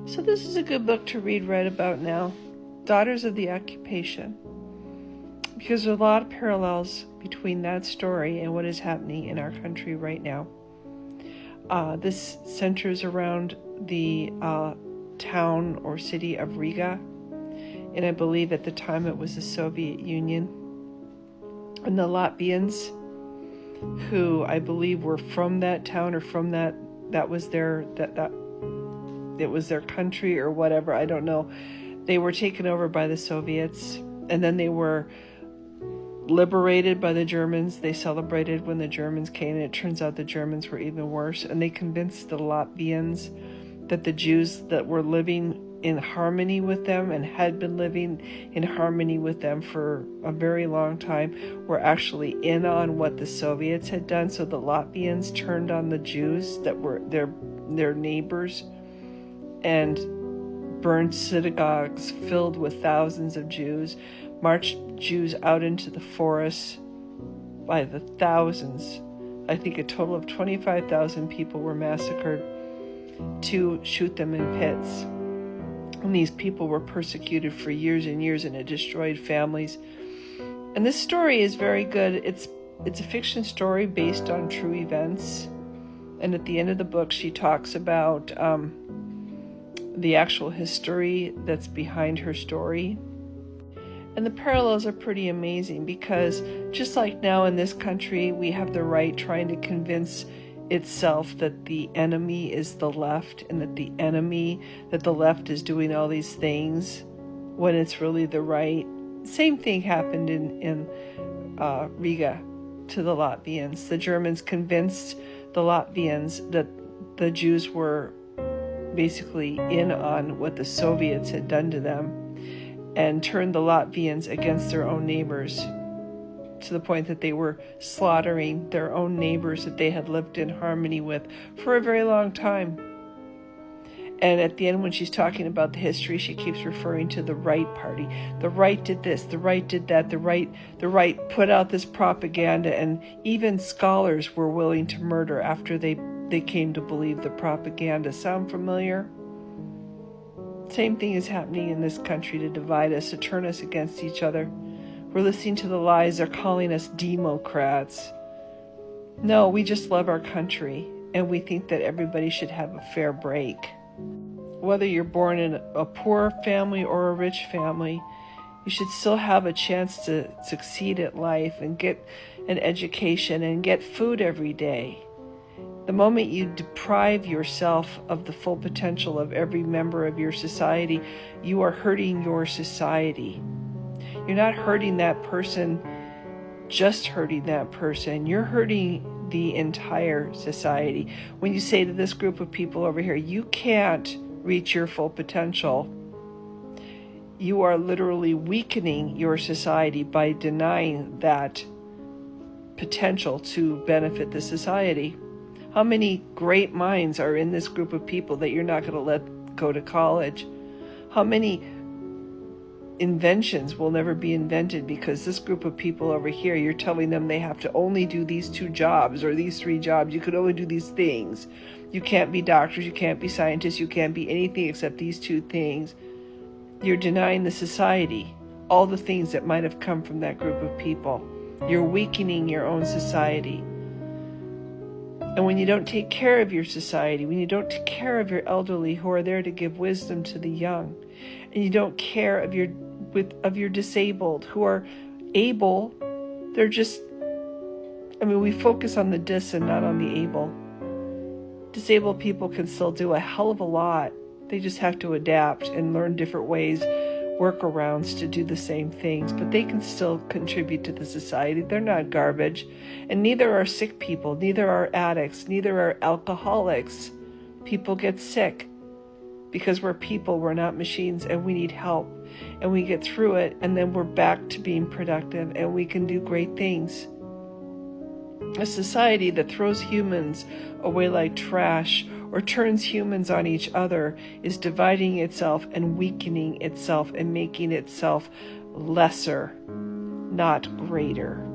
So this is a good book to read right about now, Daughters of the Occupation, because there are a lot of parallels between that story and what is happening in our country right now. This centers around the town or city of Riga, and I believe at the time it was the Soviet Union, and the Latvians, who I believe were from that town or from that was their it was their country or whatever, I don't know. They were taken over by the Soviets, and then they were liberated by the Germans. They celebrated when the Germans came, and it turns out the Germans were even worse, and they convinced the Latvians that the Jews that were living in harmony with them and had been living in harmony with them for a very long time were actually in on what the Soviets had done. So the Latvians turned on the Jews that were their neighbors and burned synagogues filled with thousands of Jews, marched Jews out into the forests by the thousands. I think a total of 25,000 people were massacred to shoot them in pits. And these people were persecuted for years and years, and it destroyed families. And this story is very good. It's a fiction story based on true events. And at the end of the book, she talks about the actual history that's behind her story. And the parallels are pretty amazing, because just like now in this country, we have the right trying to convince itself that the enemy is the left, and that the left is doing all these things when it's really the right. Same thing happened in Riga to the Latvians. The Germans convinced the Latvians that the Jews were basically in on what the Soviets had done to them, and turned the Latvians against their own neighbors, to the point that they were slaughtering their own neighbors that they had lived in harmony with for a very long time. And at the end, when she's talking about the history, she keeps referring to the right party. The right did this, the right did that, the right put out this propaganda, and even scholars were willing to murder after they came to believe the propaganda. Sound familiar? Same thing is happening in this country to divide us, to turn us against each other. We're listening to the lies. They're calling us Democrats. No, we just love our country, and we think that everybody should have a fair break. Whether you're born in a poor family or a rich family, you should still have a chance to succeed at life and get an education and get food every day. The moment you deprive yourself of the full potential of every member of your society, you are hurting your society. You're not hurting that person, just hurting that person. You're hurting the entire society. When you say to this group of people over here, you can't reach your full potential, you are literally weakening your society by denying that potential to benefit the society. How many great minds are in this group of people that you're not going to let go to college? How many inventions will never be invented because this group of people over here, you're telling them they have to only do these 2 jobs or these 3 jobs. You could only do these things. You can't be doctors, you can't be scientists, you can't be anything except these 2 things. You're denying the society all the things that might have come from that group of people. You're weakening your own society. And when you don't take care of your society, when you don't take care of your elderly who are there to give wisdom to the young, and you don't care of your disabled who are able, they're just, we focus on the dis and not on the able. Disabled people can still do a hell of a lot. They just have to adapt and learn different ways, workarounds to do the same things, but they can still contribute to the society. They're not garbage. And neither are sick people, neither are addicts, neither are alcoholics. People get sick because we're people, we're not machines, and we need help. And we get through it, and then we're back to being productive, and we can do great things. A society that throws humans away like trash or turns humans on each other is dividing itself and weakening itself and making itself lesser, not greater.